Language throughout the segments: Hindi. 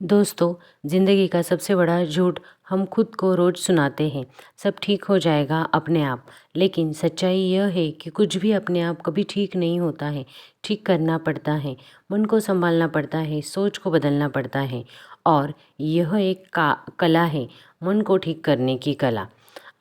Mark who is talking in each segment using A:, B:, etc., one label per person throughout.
A: दोस्तों, ज़िंदगी का सबसे बड़ा झूठ हम खुद को रोज़ सुनाते हैं, सब ठीक हो जाएगा अपने आप। लेकिन सच्चाई यह है कि कुछ भी अपने आप कभी ठीक नहीं होता है। ठीक करना पड़ता है, मन को सँभालना पड़ता है, सोच को बदलना पड़ता है और यह एक कला है, मन को ठीक करने की कला।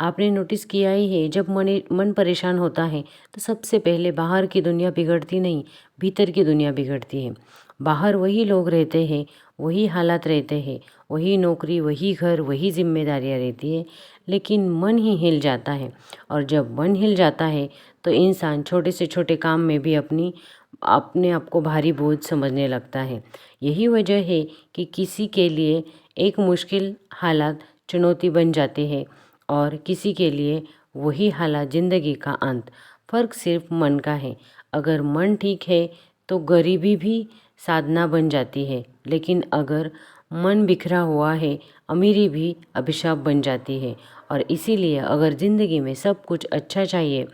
A: आपने नोटिस किया ही है, जब मन परेशान होता है तो सबसे पहले बाहर की दुनिया बिगड़ती नहीं, भीतर की दुनिया बिगड़ती है। बाहर वही लोग रहते हैं, वही हालात रहते हैं, वही नौकरी, वही घर, वही जिम्मेदारियाँ रहती है, लेकिन मन ही हिल जाता है। और जब मन हिल जाता है तो इंसान छोटे से छोटे काम में भी अपने आप को भारी बोझ समझने लगता है। यही वजह है कि किसी के लिए एक मुश्किल हालात चुनौती बन जाती है और किसी के लिए वही हालात ज़िंदगी का अंत। फ़र्क सिर्फ मन का है। अगर मन ठीक है तो गरीबी भी साधना बन जाती है, लेकिन अगर मन बिखरा हुआ है, अमीरी भी अभिशाप बन जाती है। और इसीलिए अगर ज़िंदगी में सब कुछ अच्छा चाहिए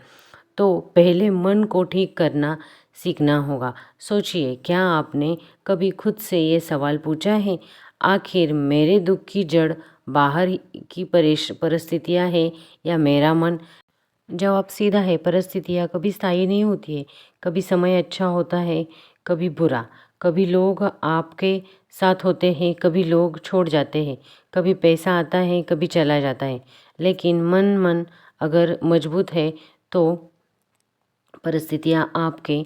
A: तो पहले मन को ठीक करना सीखना होगा। सोचिए, क्या आपने कभी खुद से ये सवाल पूछा है, आखिर मेरे दुख की जड़ बाहर की परिस्थितियाँ हैं या मेरा मन? जवाब सीधा है, परिस्थितियाँ कभी स्थायी नहीं होती है। कभी समय अच्छा होता है, कभी बुरा। कभी लोग आपके साथ होते हैं, कभी लोग छोड़ जाते हैं। कभी पैसा आता है, कभी चला जाता है। लेकिन मन अगर मजबूत है तो परिस्थितियाँ आपके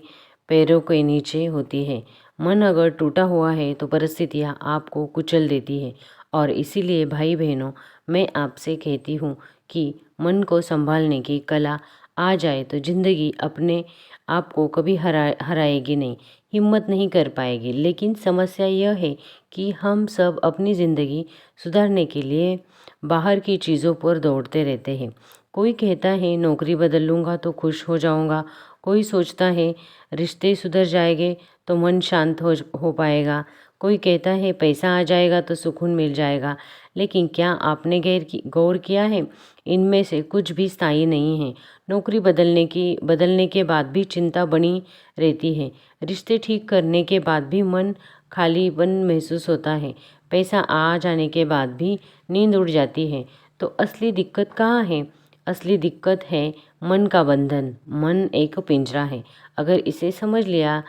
A: पैरों के नीचे होती है। मन अगर टूटा हुआ है तो परिस्थितियाँ आपको कुचल देती है। और इसीलिए भाई बहनों, मैं आपसे कहती हूँ कि मन को संभालने की कला आ जाए तो ज़िंदगी अपने आप को कभी हराएगी नहीं, हिम्मत नहीं कर पाएगी। लेकिन समस्या यह है कि हम सब अपनी ज़िंदगी सुधारने के लिए बाहर की चीज़ों पर दौड़ते रहते हैं। कोई कहता है नौकरी बदल लूँगा तो खुश हो जाऊँगा, कोई सोचता है रिश्ते सुधर जाएंगे तो मन शांत हो पाएगा, कोई कहता है पैसा आ जाएगा तो सुकून मिल जाएगा। लेकिन क्या आपने गौर किया है, इनमें से कुछ भी स्थायी नहीं है। नौकरी बदलने के बाद भी चिंता बनी रहती है। रिश्ते ठीक करने के बाद भी मन खालीपन महसूस होता है। पैसा आ जाने के बाद भी नींद उड़ जाती है। तो असली दिक्कत कहाँ है? असली दिक्कत है मन का बंधन। मन एक पिंजरा है, अगर इसे समझ लिया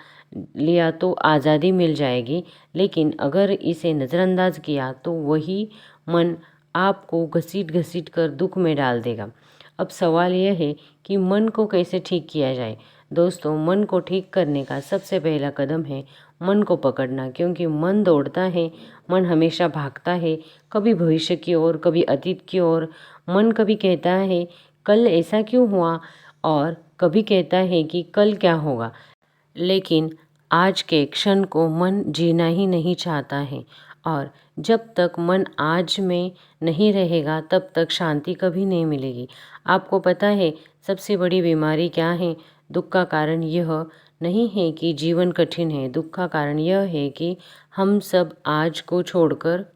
A: लिया तो आज़ादी मिल जाएगी, लेकिन अगर इसे नज़रअंदाज किया तो वही मन आपको घसीट-घसीट कर दुःख में डाल देगा। अब सवाल यह है कि मन को कैसे ठीक किया जाए? दोस्तों, मन को ठीक करने का सबसे पहला कदम है मन को पकड़ना, क्योंकि मन दौड़ता है, मन हमेशा भागता है, कभी भविष्य की ओर, कभी अतीत की ओर। मन कभी कहता है कल ऐसा क्यों हुआ, और कभी कहता है कि कल क्या होगा। लेकिन आज के क्षण को मन जीना ही नहीं चाहता है। और जब तक मन आज में नहीं रहेगा तब तक शांति कभी नहीं मिलेगी। आपको पता है सबसे बड़ी बीमारी क्या है? दुख का कारण यह नहीं है कि जीवन कठिन है, दुख का कारण यह है कि हम सब आज को छोड़कर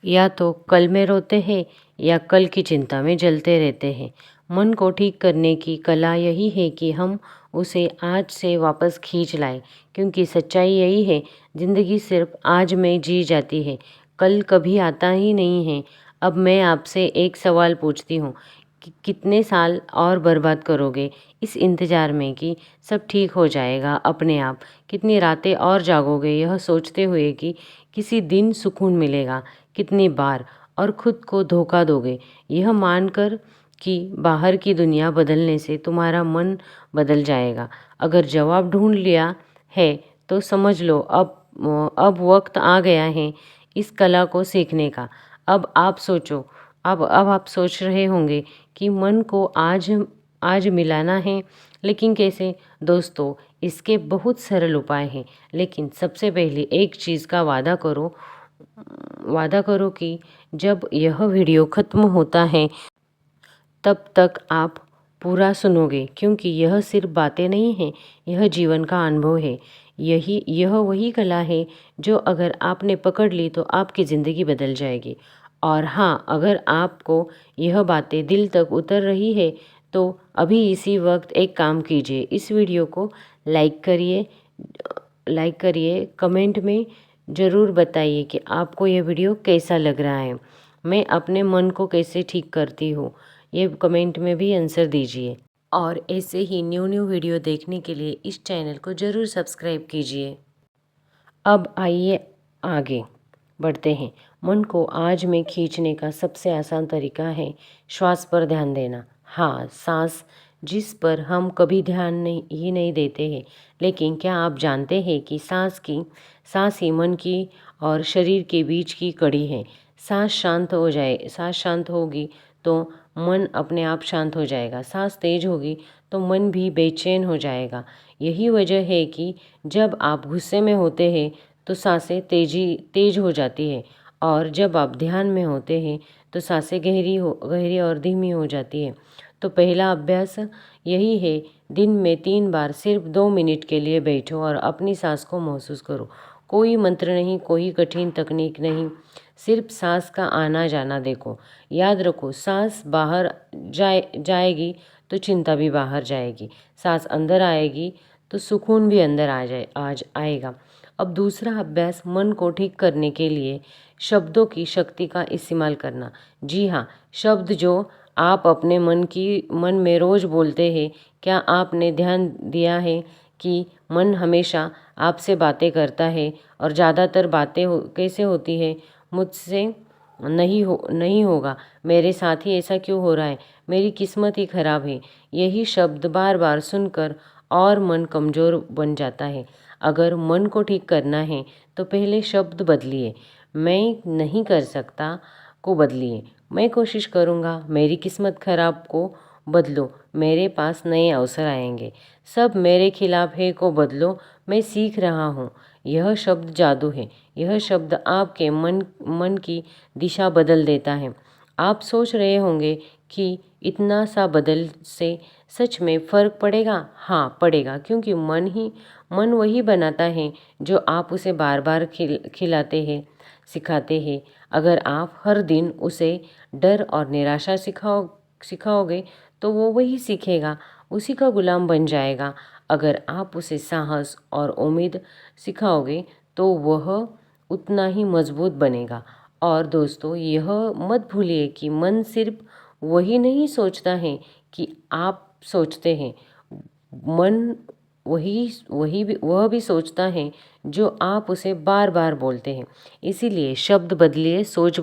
A: या तो कल में रोते हैं या कल की चिंता में जलते रहते हैं। मन को ठीक करने की कला यही है कि हम उसे आज से वापस खींच लाएं, क्योंकि सच्चाई यही है, ज़िंदगी सिर्फ आज में जी जाती है, कल कभी आता ही नहीं है। अब मैं आपसे एक सवाल पूछती हूँ कि कितने साल और बर्बाद करोगे इस इंतज़ार में कि सब ठीक हो जाएगा अपने आप? कितनी रातें और जागोगे यह सोचते हुए कि किसी दिन सुकून मिलेगा? कितनी बार और खुद को धोखा दोगे यह मानकर कि बाहर की दुनिया बदलने से तुम्हारा मन बदल जाएगा? अगर जवाब ढूंढ लिया है तो समझ लो अब वक्त आ गया है इस कला को सीखने का। अब आप सोच रहे होंगे कि मन को आज आज मिलाना है, लेकिन कैसे? दोस्तों, इसके बहुत सरल उपाय हैं, लेकिन सबसे पहले एक चीज़ का वादा करो कि जब यह वीडियो ख़त्म होता है तब तक आप पूरा सुनोगे, क्योंकि यह सिर्फ बातें नहीं हैं, यह जीवन का अनुभव है। यह वही कला है जो अगर आपने पकड़ ली तो आपकी ज़िंदगी बदल जाएगी। और हाँ, अगर आपको यह बातें दिल तक उतर रही है तो अभी इसी वक्त एक काम कीजिए, इस वीडियो को लाइक करिए, कमेंट में ज़रूर बताइए कि आपको यह वीडियो कैसा लग रहा है। मैं अपने मन को कैसे ठीक करती हूँ, ये कमेंट में भी आंसर दीजिए। और ऐसे ही न्यू वीडियो देखने के लिए इस चैनल को ज़रूर सब्सक्राइब कीजिए। अब आइए आगे बढ़ते हैं। मन को आज में खींचने का सबसे आसान तरीका है श्वास पर ध्यान देना। हाँ, सांस, जिस पर हम कभी ध्यान नहीं देते हैं। लेकिन क्या आप जानते हैं कि सांस ही मन की और शरीर के बीच की कड़ी है। सांस शांत होगी तो मन अपने आप शांत हो जाएगा। सांस तेज होगी तो मन भी बेचैन हो जाएगा। यही वजह है कि जब आप गुस्से में होते हैं तो सांसें तेज हो जाती है, और जब आप ध्यान में होते हैं तो सांसें गहरी और धीमी हो जाती है। तो पहला अभ्यास यही है, दिन में 3 बार सिर्फ 2 मिनट के लिए बैठो और अपनी सांस को महसूस करो। कोई मंत्र नहीं, कोई कठिन तकनीक नहीं, सिर्फ सांस का आना जाना देखो। याद रखो, सांस बाहर जाएगी तो चिंता भी बाहर जाएगी। सांस अंदर आएगी तो सुकून भी अंदर आएगा। अब दूसरा अभ्यास, मन को ठीक करने के लिए शब्दों की शक्ति का इस्तेमाल करना। जी हाँ, शब्द जो आप अपने मन में रोज बोलते हैं। क्या आपने ध्यान दिया है कि मन हमेशा आपसे बातें करता है और ज़्यादातर बातें कैसे होती है? मुझसे नहीं होगा, मेरे साथ ही ऐसा क्यों हो रहा है, मेरी किस्मत ही खराब है। यही शब्द बार बार सुनकर और मन कमज़ोर बन जाता है। अगर मन को ठीक करना है तो पहले शब्द बदलिए। मैं नहीं कर सकता को बदलिए, मैं कोशिश करूँगा। मेरी किस्मत खराब को बदलो, मेरे पास नए अवसर आएंगे। सब मेरे खिलाफ है को बदलो, मैं सीख रहा हूँ। यह शब्द जादू है। यह शब्द आपके मन की दिशा बदल देता है। आप सोच रहे होंगे कि इतना सा बदल से सच में फ़र्क पड़ेगा? हाँ, पड़ेगा, क्योंकि मन वही बनाता है जो आप उसे बार बार खिलाते हैं, सिखाते हैं। अगर आप हर दिन उसे डर और निराशा सिखाओगे तो वो वही सीखेगा, उसी का गुलाम बन जाएगा। अगर आप उसे साहस और उम्मीद सिखाओगे तो वह उतना ही मजबूत बनेगा। और दोस्तों, यह मत भूलिए कि मन सिर्फ वही नहीं सोचता है कि आप सोचते हैं। मन वह भी सोचता है जो आप उसे बार बार बोलते हैं। इसीलिए शब्द बदलिए, सोच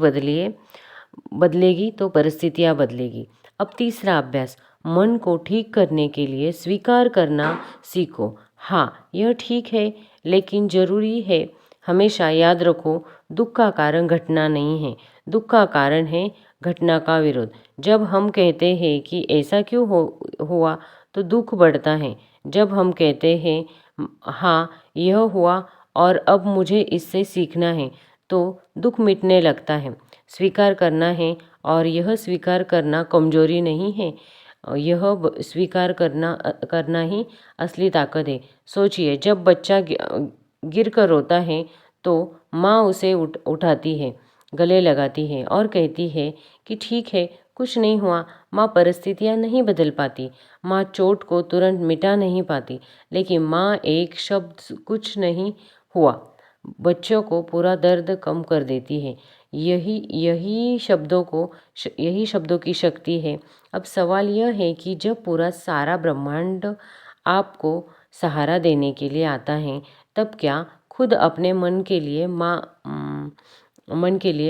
A: बदलेगी तो परिस्थितियाँ बदलेगी। अब तीसरा अभ्यास, मन को ठीक करने के लिए स्वीकार करना सीखो। हाँ, यह ठीक है, लेकिन ज़रूरी है। हमेशा याद रखो, दुख का कारण घटना नहीं है, दुख का कारण है घटना का विरोध। जब हम कहते हैं कि ऐसा क्यों हुआ तो दुख बढ़ता है। जब हम कहते हैं हाँ, यह हुआ और अब मुझे इससे सीखना है, तो दुख मिटने लगता है। स्वीकार करना है, और यह स्वीकार करना कमजोरी नहीं है। स्वीकार करना ही असली ताकत है। सोचिए, जब बच्चा गिर कर रोता है तो माँ उसे उठाती है, गले लगाती है और कहती है कि ठीक है, कुछ नहीं हुआ। माँ परिस्थितियाँ नहीं बदल पाती, माँ चोट को तुरंत मिटा नहीं पाती, लेकिन माँ एक शब्द कुछ नहीं हुआ बच्चों को पूरा दर्द कम कर देती है। यही शब्दों की शक्ति है। अब सवाल यह है कि जब पूरा सारा ब्रह्मांड आपको सहारा देने के लिए आता है, तब क्या खुद अपने मन के लिए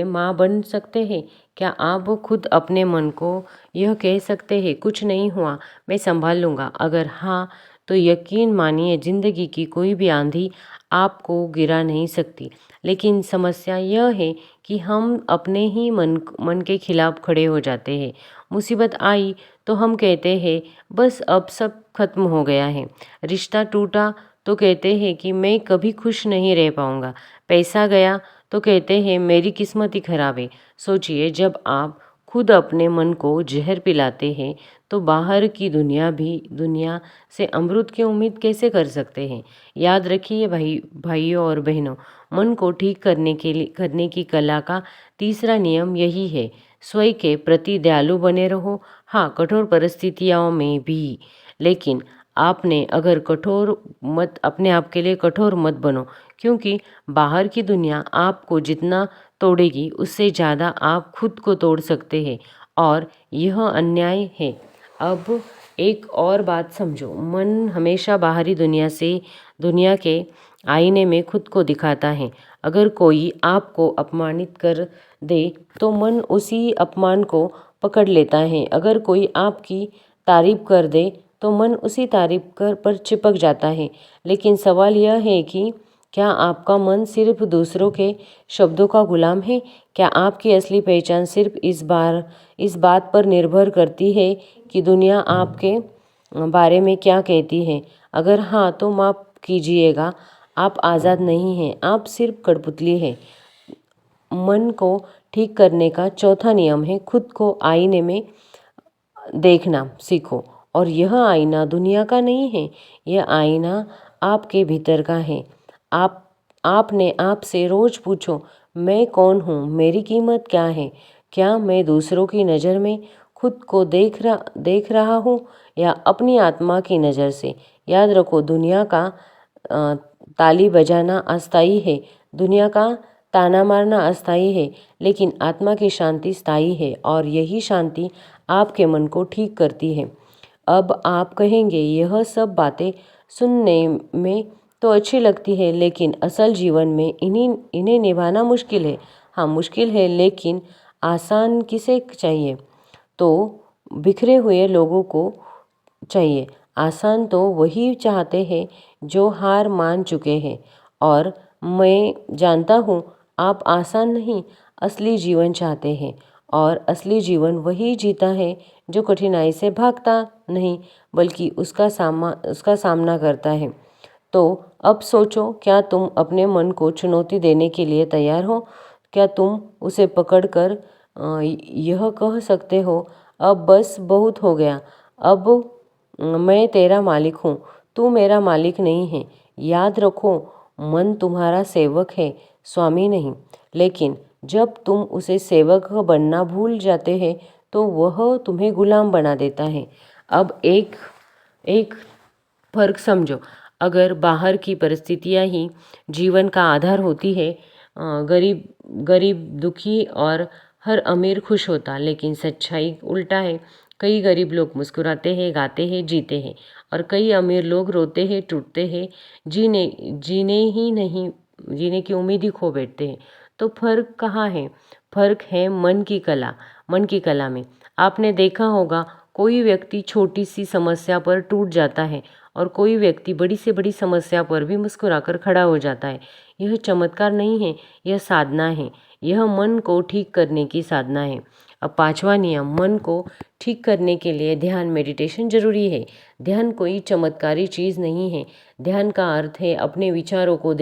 A: माँ बन सकते हैं? क्या आप खुद अपने मन को यह कह सकते हैं, कुछ नहीं हुआ, मैं संभाल लूँगा? अगर हाँ, तो यकीन मानिए, ज़िंदगी की कोई भी आंधी आपको गिरा नहीं सकती। लेकिन समस्या यह है कि हम अपने ही मन के खिलाफ खड़े हो जाते हैं। मुसीबत आई तो हम कहते हैं बस अब सब खत्म हो गया है। रिश्ता टूटा तो कहते हैं कि मैं कभी खुश नहीं रह पाऊँगा। पैसा गया तो कहते हैं मेरी किस्मत ही खराब है। सोचिए, जब आप खुद अपने मन को जहर पिलाते हैं तो बाहर की दुनिया से अमृत की उम्मीद कैसे कर सकते हैं? याद रखिए भाइयों और बहनों, मन को ठीक करने की कला का तीसरा नियम यही है, स्वयं के प्रति दयालु बने रहो। हाँ, कठोर परिस्थितियों में भी, लेकिन आपने अगर अपने आप के लिए कठोर मत बनो, क्योंकि बाहर की दुनिया आपको जितना तोड़ेगी उससे ज़्यादा आप खुद को तोड़ सकते हैं और यह अन्याय है। अब एक और बात समझो, मन हमेशा बाहरी दुनिया के आईने में खुद को दिखाता है। अगर कोई आपको अपमानित कर दे तो मन उसी अपमान को पकड़ लेता है। अगर कोई आपकी तारीफ कर दे तो मन उसी पर चिपक जाता है। लेकिन सवाल यह है कि क्या आपका मन सिर्फ दूसरों के शब्दों का गुलाम है? क्या आपकी असली पहचान सिर्फ इस बात पर निर्भर करती है कि दुनिया आपके बारे में क्या कहती है? अगर हाँ, तो माफ़ कीजिएगा, आप आज़ाद नहीं हैं, आप सिर्फ कठपुतली हैं। मन को ठीक करने का चौथा नियम है, खुद को आईने में देखना सीखो। और यह आईना दुनिया का नहीं है, यह आईना आपके भीतर का है। आपने आप से रोज पूछो, मैं कौन हूँ, मेरी कीमत क्या है? क्या मैं दूसरों की नज़र में खुद को देख रहा हूँ या अपनी आत्मा की नज़र से? याद रखो, दुनिया का ताली बजाना अस्थायी है, दुनिया का ताना मारना अस्थायी है, लेकिन आत्मा की शांति स्थायी है और यही शांति आपके मन को ठीक करती है। अब आप कहेंगे, यह सब बातें सुनने में तो अच्छी लगती है, लेकिन असल जीवन में इन्हें निभाना मुश्किल है। हाँ, मुश्किल है, लेकिन आसान किसे चाहिए? तो बिखरे हुए लोगों को चाहिए। आसान तो वही चाहते हैं जो हार मान चुके हैं। और मैं जानता हूँ आप आसान नहीं, असली जीवन चाहते हैं। और असली जीवन वही जीता है जो कठिनाई से भागता नहीं, बल्कि उसका सामना करता है। तो अब सोचो, क्या तुम अपने मन को चुनौती देने के लिए तैयार हो? क्या तुम उसे पकड़कर यह कह सकते हो, अब बस बहुत हो गया, अब मैं तेरा मालिक हूँ, तू मेरा मालिक नहीं है? याद रखो, मन तुम्हारा सेवक है, स्वामी नहीं। लेकिन जब तुम उसे सेवक बनना भूल जाते हैं तो वह तुम्हें गुलाम बना देता है। अब एक फर्क समझो, अगर बाहर की परिस्थितियां ही जीवन का आधार होती है, गरीब दुखी और हर अमीर खुश होता, लेकिन सच्चाई उल्टा है। कई गरीब लोग मुस्कुराते हैं, गाते हैं, जीते हैं, और कई अमीर लोग रोते हैं, टूटते हैं, जीने की उम्मीद ही खो बैठते हैं। तो फर्क कहाँ है? फर्क है मन की कला में। आपने देखा होगा, कोई व्यक्ति छोटी सी समस्या पर टूट जाता है और कोई व्यक्ति बड़ी से बड़ी समस्या पर भी मुस्कुराकर खड़ा हो जाता है। यह चमत्कार नहीं है, यह साधना है। यह मन को ठीक करने की साधना है। अब पांचवा नियम, मन को ठीक करने के लिए ध्यान मेडिटेशन जरूरी है। ध्यान कोई चमत्कारी चीज़ नहीं है। ध्यान का अर्थ है अपने विचारों को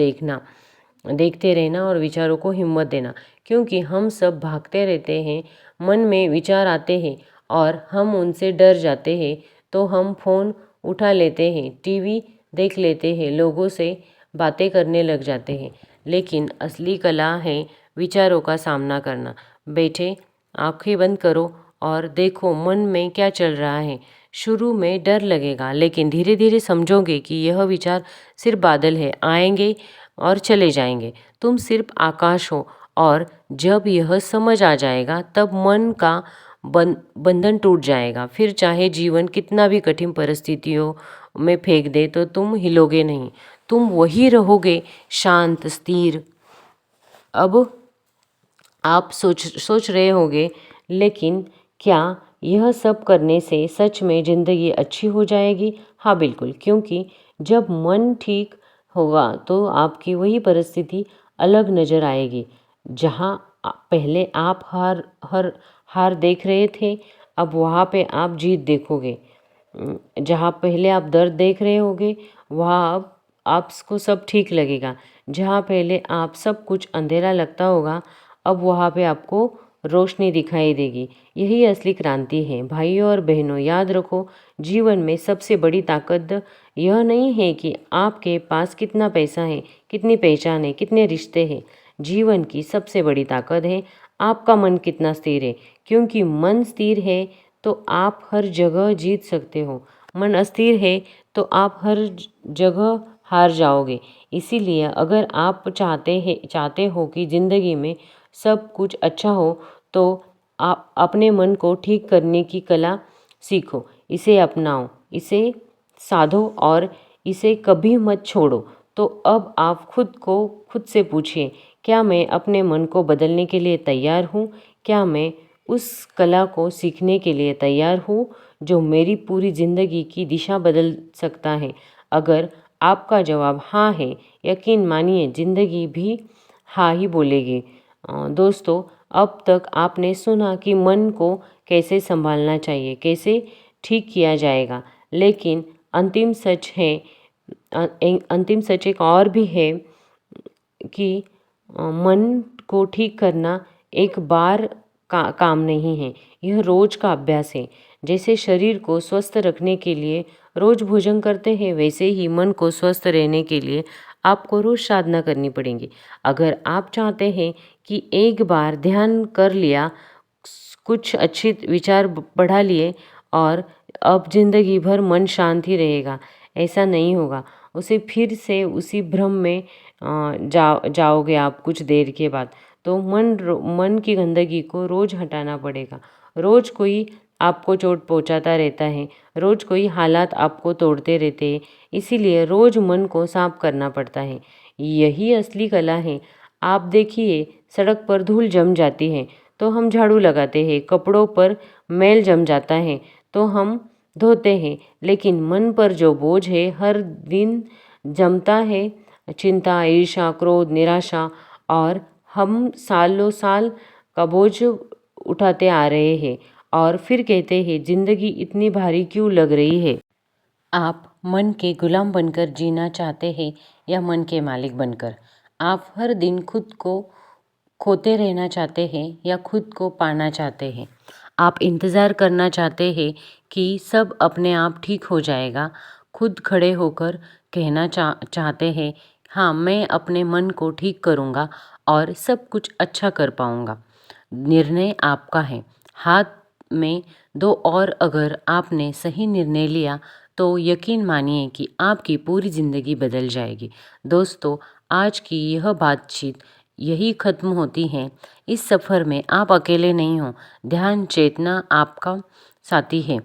A: देखते रहना और विचारों को हिम्मत देना, क्योंकि हम सब भागते रहते हैं। मन में विचार आते हैं और हम उनसे डर जाते हैं, तो हम फ़ोन उठा लेते हैं, टीवी देख लेते हैं, लोगों से बातें करने लग जाते हैं। लेकिन असली कला है विचारों का सामना करना। बैठे, आंखें बंद करो और देखो मन में क्या चल रहा है। शुरू में डर लगेगा, लेकिन धीरे धीरे समझोगे कि यह विचार सिर्फ बादल है, आएंगे और चले जाएंगे। तुम सिर्फ आकाश हो। और जब यह समझ आ जाएगा, तब मन का बंधन टूट जाएगा। फिर चाहे जीवन कितना भी कठिन परिस्थितियों में फेंक दे, तो तुम हिलोगे नहीं, तुम वही रहोगे, शांत, स्थिर। अब आप सोच रहे होंगे, लेकिन क्या यह सब करने से सच में ज़िंदगी अच्छी हो जाएगी? हाँ, बिल्कुल, क्योंकि जब मन ठीक होगा तो आपकी वही परिस्थिति अलग नज़र आएगी। जहाँ पहले आप हार देख रहे थे, अब वहाँ पे आप जीत देखोगे। जहाँ पहले आप दर्द देख रहे होगे, वहाँ अब आपको सब ठीक लगेगा। जहाँ पहले आप सब कुछ अंधेरा लगता होगा, अब वहाँ पे आपको रोशनी दिखाई देगी। यही असली क्रांति है। भाइयों और बहनों, याद रखो, जीवन में सबसे बड़ी ताकत यह नहीं है कि आपके पास कितना पैसा है, कितनी पहचान है, कितने रिश्ते हैं। जीवन की सबसे बड़ी ताकत है आपका मन कितना स्थिर है, क्योंकि मन स्थिर है तो आप हर जगह जीत सकते हो। मन अस्थिर है तो आप हर जगह हार जाओगे। इसीलिए अगर आप चाहते हो कि ज़िंदगी में सब कुछ अच्छा हो, तो आप अपने मन को ठीक करने की कला सीखो, इसे अपनाओ, इसे साधो और इसे कभी मत छोड़ो। तो अब आप खुद से पूछिए, क्या मैं अपने मन को बदलने के लिए तैयार हूँ? क्या मैं उस कला को सीखने के लिए तैयार हूँ जो मेरी पूरी ज़िंदगी की दिशा बदल सकता है? अगर आपका जवाब हाँ है, यकीन मानिए ज़िंदगी भी हाँ ही बोलेगी। दोस्तों, अब तक आपने सुना कि मन को कैसे संभालना चाहिए, कैसे ठीक किया जाएगा, लेकिन अंतिम सच एक और भी है कि मन को ठीक करना एक बार का काम नहीं है, यह रोज का अभ्यास है। जैसे शरीर को स्वस्थ रखने के लिए रोज भोजन करते हैं, वैसे ही मन को स्वस्थ रहने के लिए आपको रोज साधना करनी पड़ेगी। अगर आप चाहते हैं कि एक बार ध्यान कर लिया, कुछ अच्छे विचार बढ़ा लिए और अब जिंदगी भर मन शांत ही रहेगा, ऐसा नहीं होगा। उसे फिर से उसी भ्रम में जाओगे आप कुछ देर के बाद। तो मन की गंदगी को रोज हटाना पड़ेगा। रोज कोई आपको चोट पहुंचाता रहता है, रोज कोई हालात आपको तोड़ते रहते हैं, इसीलिए रोज मन को साफ करना पड़ता है। यही असली कला है। आप देखिए, सड़क पर धूल जम जाती है तो हम झाड़ू लगाते हैं, कपड़ों पर मैल जम जाता है तो हम धोते हैं, लेकिन मन पर जो बोझ है हर दिन जमता है, चिंता, ईर्ष्या, क्रोध, निराशा, और हम सालों साल का बोझ उठाते आ रहे हैं और फिर कहते हैं जिंदगी इतनी भारी क्यों लग रही है। आप मन के गुलाम बनकर जीना चाहते हैं या मन के मालिक बनकर? आप हर दिन खुद को खोते रहना चाहते हैं या खुद को पाना चाहते हैं? आप इंतज़ार करना चाहते हैं कि सब अपने आप ठीक हो जाएगा, खुद खड़े होकर कहना चाहते हैं हाँ मैं अपने मन को ठीक करूँगा और सब कुछ अच्छा कर पाऊँगा? निर्णय आपका है, हाथ में दो, और अगर आपने सही निर्णय लिया तो यकीन मानिए कि आपकी पूरी ज़िंदगी बदल जाएगी। दोस्तों, आज की यह बातचीत यही ख़त्म होती है। इस सफ़र में आप अकेले नहीं हो, ध्यान चेतना आपका साथी है।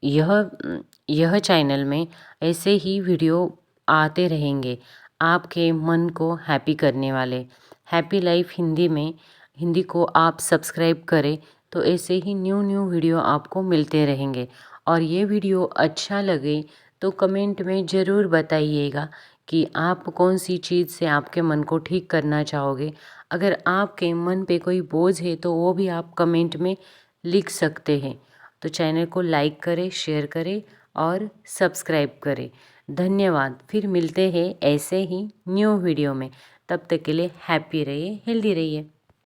A: यह चैनल में ऐसे ही वीडियो आते रहेंगे, आपके मन को हैप्पी करने वाले। हैप्पी लाइफ हिंदी को आप सब्सक्राइब करें तो ऐसे ही न्यू वीडियो आपको मिलते रहेंगे। और ये वीडियो अच्छा लगे तो कमेंट में ज़रूर बताइएगा कि आप कौन सी चीज़ से आपके मन को ठीक करना चाहोगे। अगर आपके मन पे कोई बोझ है तो वो भी आप कमेंट में लिख सकते हैं। तो चैनल को लाइक करें, शेयर करें और सब्सक्राइब करें। धन्यवाद। फिर मिलते हैं ऐसे ही न्यू वीडियो में। तब तक के लिए हैप्पी रहिए, हेल्दी रहिए।